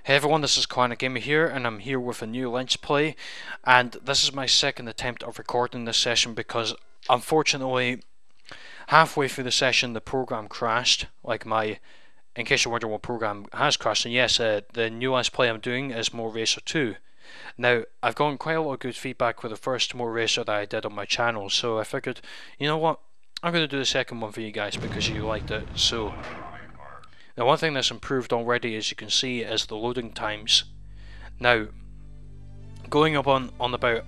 Hey everyone, this is Clarinetgamer here, and I'm here with a new Let's Play, and this is my second attempt of recording this session because unfortunately halfway through the session the program crashed. In case you're wondering what program has crashed, and yes, the new Let's Play I'm doing is Moto Racer 2. Now, I've gotten quite a lot of good feedback with the first Moto Racer that I did on my channel, so I figured, you know what, I'm going to do the second one for you guys because you liked it. So now, one thing that's improved already, as you can see, is the loading times. Now, going up on about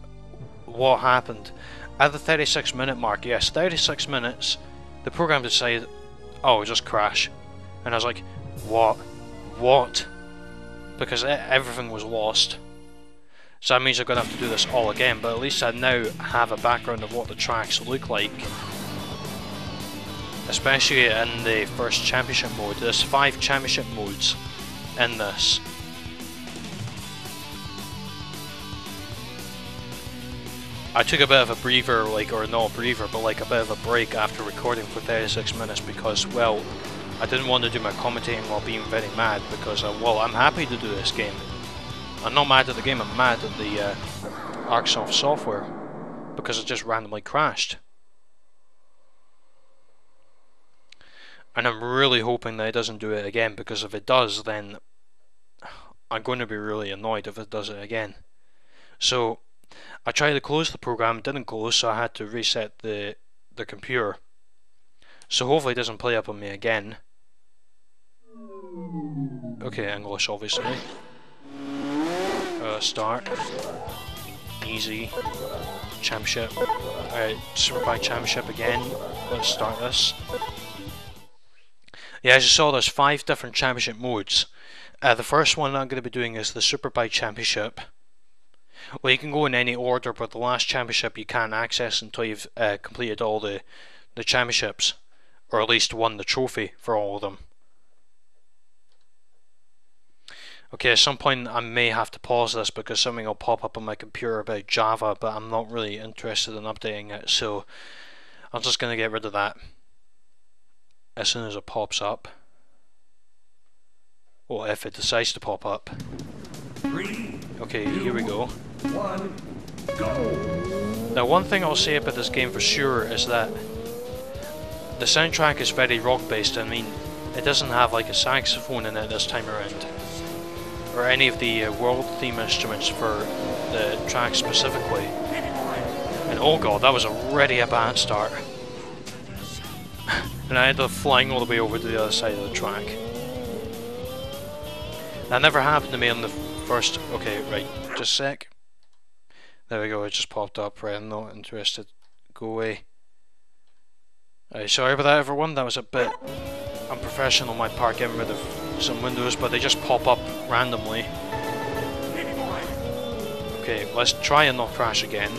what happened, at the 36-minute mark, yes, 36 minutes, the program decided, oh, just crash. And I was like, what? What? Because everything was lost. So that means I'm going to have to do this all again, but at least I now have a background of what the tracks look like. Especially in the first championship mode. There's 5 championship modes in this. I took a bit of a breather, or not a breather, but a bit of a break after recording for 36 minutes because, well, I didn't want to do my commentating while being very mad because, well, I'm happy to do this game. I'm not mad at the game, I'm mad at the Arcsoft software because it just randomly crashed. And I'm really hoping that it doesn't do it again, because if it does, then I'm going to be really annoyed if it does it again. So I tried to close the program, it didn't close, so I had to reset the computer. So hopefully it doesn't play up on me again. Okay, English obviously. Start. Easy. Championship. Superbike Championship again. Let's start this. Yeah, as you saw, there's 5 different championship modes. The first one I'm going to be doing is the Superbike Championship. Well, you can go in any order, but the last championship you can't access until you've completed all the championships, or at least won the trophy for all of them. Okay, at some point I may have to pause this because something will pop up on my computer about Java, but I'm not really interested in updating it, so I'm just going to get rid of that as soon as it pops up. Or if it decides to pop up. 3, okay, 2, here we go. 1, go! Now, one thing I'll say about this game for sure is that the soundtrack is very rock based. I mean, it doesn't have a saxophone in it this time around, or any of the world theme instruments for the track specifically. And oh god, that was already a bad start. And I ended up flying all the way over to the other side of the track. That never happened to me on the first... Okay, right, just a sec. There we go, it just popped up. Right, I'm not interested. Go away. Sorry about that, everyone. That was a bit unprofessional on my part, getting rid of some windows, but they just pop up randomly. Okay, let's try and not crash again.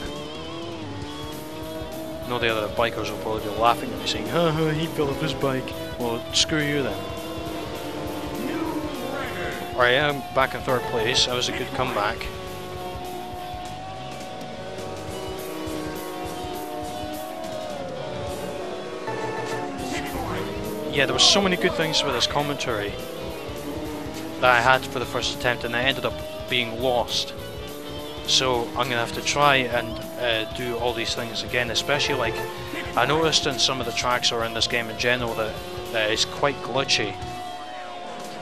No, the other bikers will probably be laughing at me saying, haha, he fell off his bike. Well, screw you then. Alright, I'm back in 3rd place. That was a good comeback. Yeah, there were so many good things with this commentary that I had for the first attempt, and I ended up being lost. So I'm going to have to try and do all these things again, especially I noticed in some of the tracks or in this game in general that it's quite glitchy.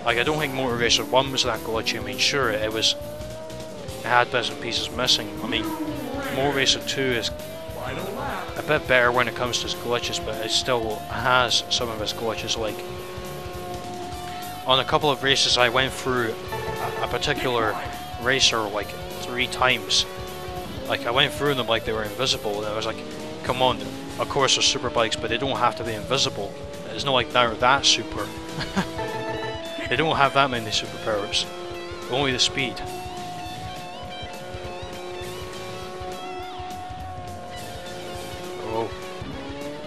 I don't think Moto Racer 1 was that glitchy. I mean, sure, it had bits and pieces missing. I mean, Moto Racer 2 is a bit better when it comes to its glitches, but it still has some of its glitches. On a couple of races I went through a particular racer 3 times. I went through them like they were invisible, and I was like, come on, of course they're super bikes, but they don't have to be invisible. It's not like they're that super. They don't have that many superpowers, only the speed. Oh,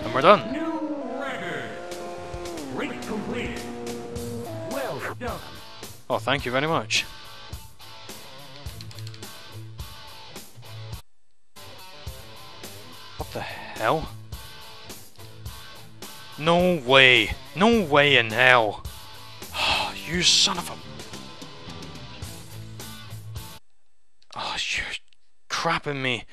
and we're done. New record! Race completed. Well done. Oh, thank you very much. What the hell? No way! No way in hell! You son of a... crapping me.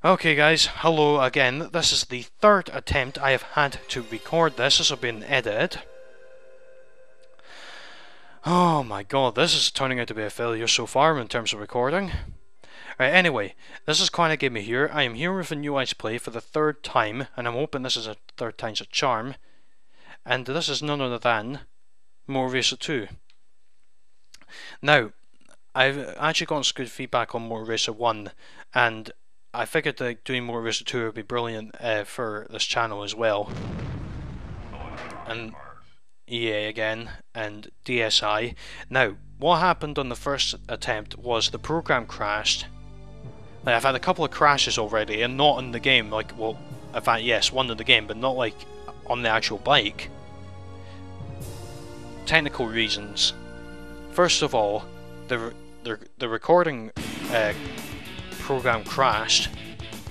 Okay guys, hello again. This is the third attempt I have had to record this. This has been edited. Oh my god, this is turning out to be a failure so far in terms of recording. Right, anyway, this is Clarinetgamer here. I am here with a new Let's Play for the third time, and I'm hoping this is a third time's a charm. And this is none other than Moto Racer 2. Now, I've actually gotten some good feedback on Moto Racer 1, and I figured that doing Moto Racer 2 would be brilliant for this channel as well. And EA again, and DSi. Now, what happened on the first attempt was the program crashed. Like, I've had a couple of crashes already, and not in the game, like, well, in fact, yes, one in the game, but not like on the actual bike. Technical reasons. First of all, the recording program crashed,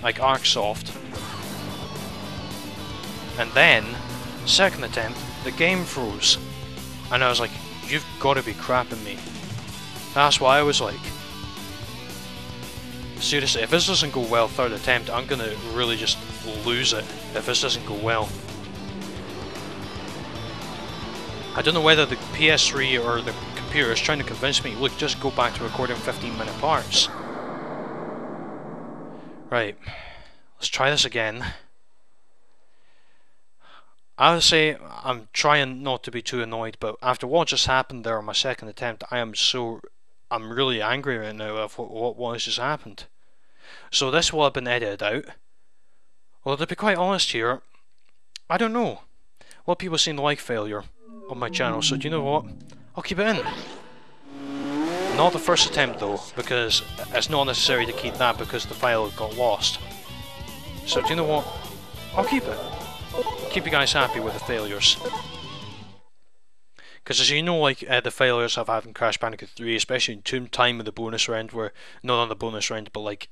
like ArcSoft, and then, second attempt, the game froze, and I was like, you've got to be crapping me. That's why I was like, seriously, if this doesn't go well third attempt, I'm gonna really just lose it if this doesn't go well. I don't know whether the PS3 or the computer is trying to convince me, look, just go back to recording 15-minute parts. Right, let's try this again. I would say I'm trying not to be too annoyed, but after what just happened there on my second attempt, I'm really angry right now of what has just happened. So this will have been edited out. Well, to be quite honest here, I don't know. What people seem to like failure on my channel, so do you know what? I'll keep it in. Not the first attempt though, because it's not necessary to keep that because the file got lost. So do you know what? I'll keep it. Keep you guys happy with the failures. Because as you know, like the failures I've had in Crash Bandicoot 3, especially in Tomb Time with the bonus round, where, not on the bonus round, but like,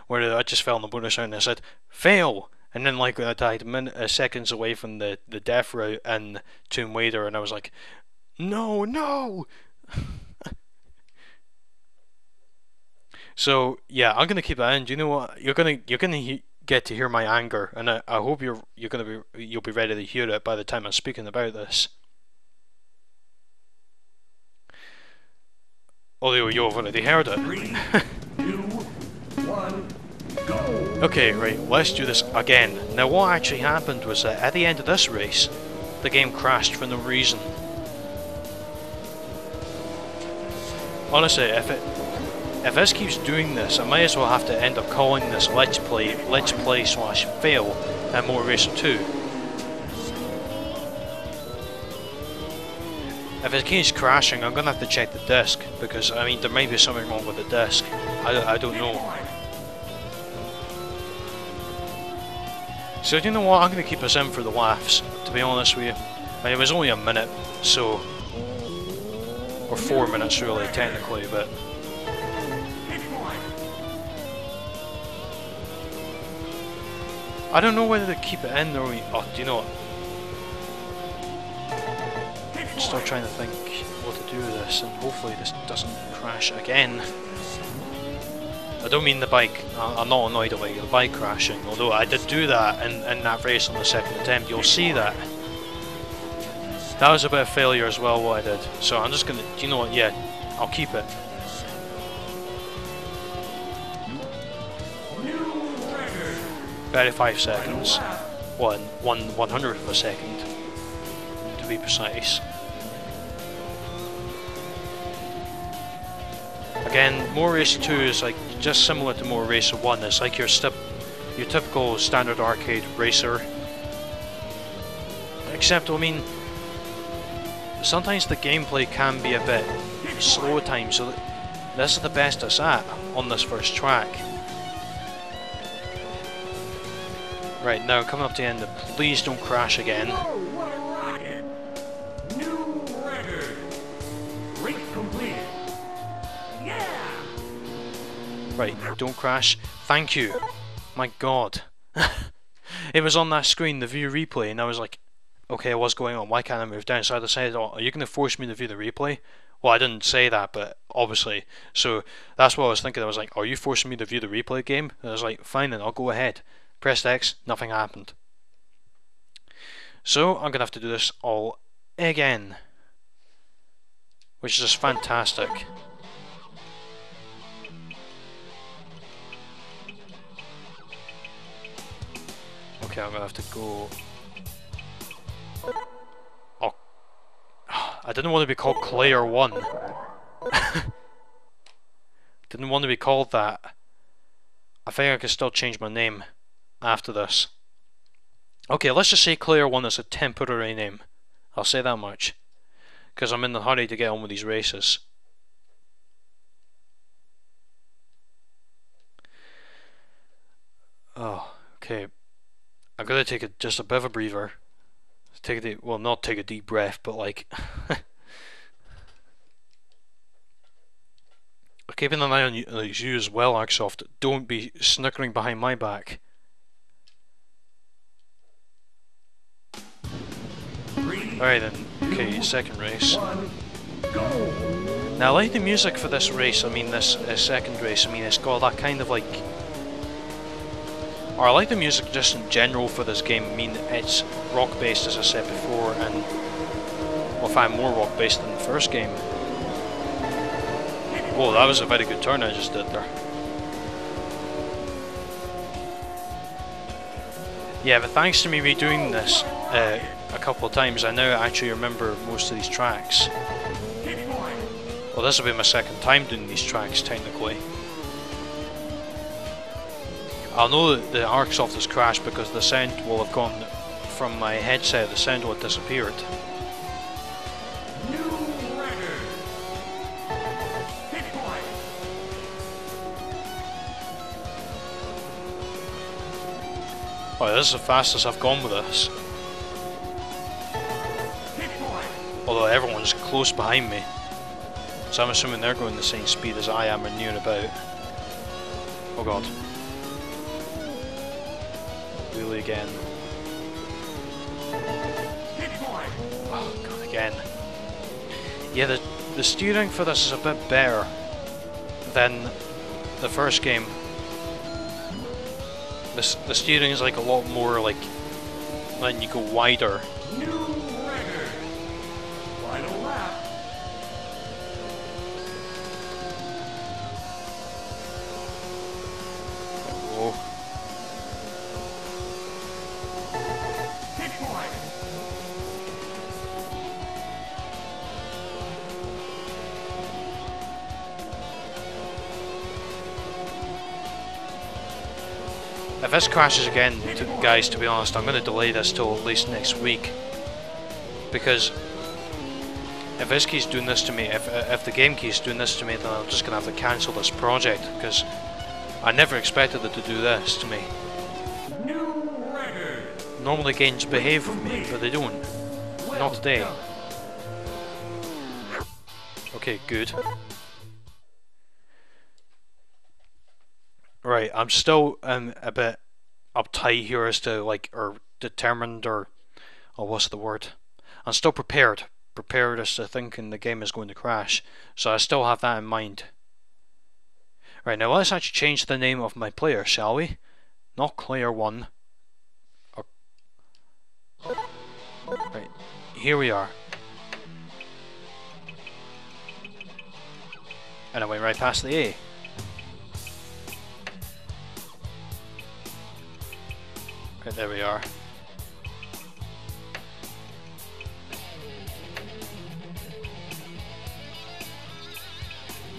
where I just fell on the bonus round and I said, fail! And then like I died seconds away from the death route and Tomb Raider, and I was like, no, no! So yeah, I'm gonna keep that in. Do you know what? You're gonna get to hear my anger, and I hope you'll be ready to hear it by the time I'm speaking about this. Although you've already heard it. 3, 2, 1, go! Okay, right, let's do this again. Now what actually happened was that at the end of this race, the game crashed for no reason. Honestly, if this keeps doing this, I might as well have to end up calling this Let's Play / fail at Moto Racer 2. If it keeps crashing, I'm gonna have to check the disc, because I mean there might be something wrong with the disc. I don't know. So do you know what? I'm gonna keep us in for the laughs, to be honest with you. I mean, it was only a minute, so, or 4 minutes really technically, but. I don't know whether to keep it in or oh, do you know what? I'm still trying to think what to do with this, and hopefully this doesn't crash again. I don't mean the bike, I'm not annoyed about the bike crashing, although I did do that in that race on the second attempt, you'll see that. That was a bit of failure as well, what I did, so I'm just gonna, do you know what, yeah, I'll keep it. 35 seconds, 1/100th of a second, to be precise. Again, Moto Racer 2 is like just similar to Moto Racer 1. It's like your typical standard arcade racer. Except, I mean, sometimes the gameplay can be a bit slow at times. So this is the best it's at on this first track. Right, now coming up to the end, please don't crash again. Oh, what a rocket! New record! Race completed! Yeah! Right, don't crash. Thank you. My god. It was on that screen, the view replay, and I was like, okay, what's going on? Why can't I move down? So I decided, oh, are you going to force me to view the replay? Well, I didn't say that, but obviously. So that's what I was thinking. I was like, are you forcing me to view the replay game? And I was like, fine then, I'll go ahead. Pressed X, nothing happened. So I'm gonna have to do this all again, which is just fantastic. Okay, I'm gonna have to go. Oh, I didn't want to be called Claire 1. Didn't want to be called that. I think I can still change my name after this. Okay, let's just say Claire 1 is a temporary name. I'll say that much. Because I'm in a hurry to get on with these races. Oh, okay. I'm gonna take just a bit of a breather. Take a deep, well, not take a deep breath, but like keeping an eye on you as well, Arcsoft. Don't be snickering behind my back. Alright then, okay, second race. Now I like the music for this race, I mean this second race, I mean it's got that kind of like... Or I like the music just in general for this game. I mean it's rock based as I said before, and well, I find more rock based than the first game. Whoa, that was a very good turn I just did there. Yeah, but thanks to me redoing this a couple of times, I now actually remember most of these tracks. Well, this will be my second time doing these tracks, technically. I'll know that the Arcsoft has crashed because the sound will have gone from my headset, the sound will have disappeared. Oh, this is the fastest I've gone with this. Although everyone's close behind me. So I'm assuming they're going the same speed as I am or near about. Oh god. Wheelie again. Oh god, again. Yeah, the steering for this is a bit better than the first game. The steering is like a lot more like letting you go wider. If this crashes again, guys, to be honest, I'm going to delay this till at least next week. Because if this keeps doing this to me, if the game keeps doing this to me, then I'm just going to have to cancel this project. Because I never expected it to do this to me. Normally games behave with me, but they don't. Not today. Okay, good. Right, I'm still a bit uptight here as to like, or determined, or what's the word? I'm still prepared as to thinking the game is going to crash. So I still have that in mind. Right, now let's actually change the name of my player, shall we? Not Claire 1. Right, here we are. And I went right past the A. Right, there we are.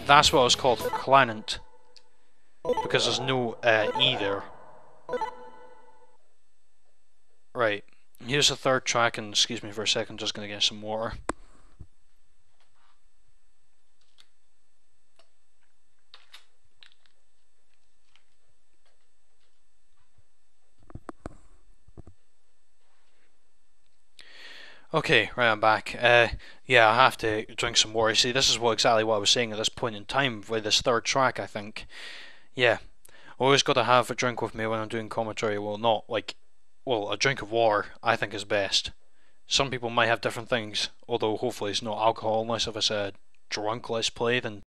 That's what I was called, Clarinetgamer, because there's no E there. Right, here's the third track, and excuse me for a second, just gonna get some water. Okay, right, I'm back. Yeah, I have to drink some water. See, this is exactly what I was saying at this point in time with this third track, I think. Yeah, always got to have a drink with me when I'm doing commentary. Well, not like, well, a drink of water, I think is best. Some people might have different things, although hopefully it's not alcohol, unless if it's a drunk let's play, then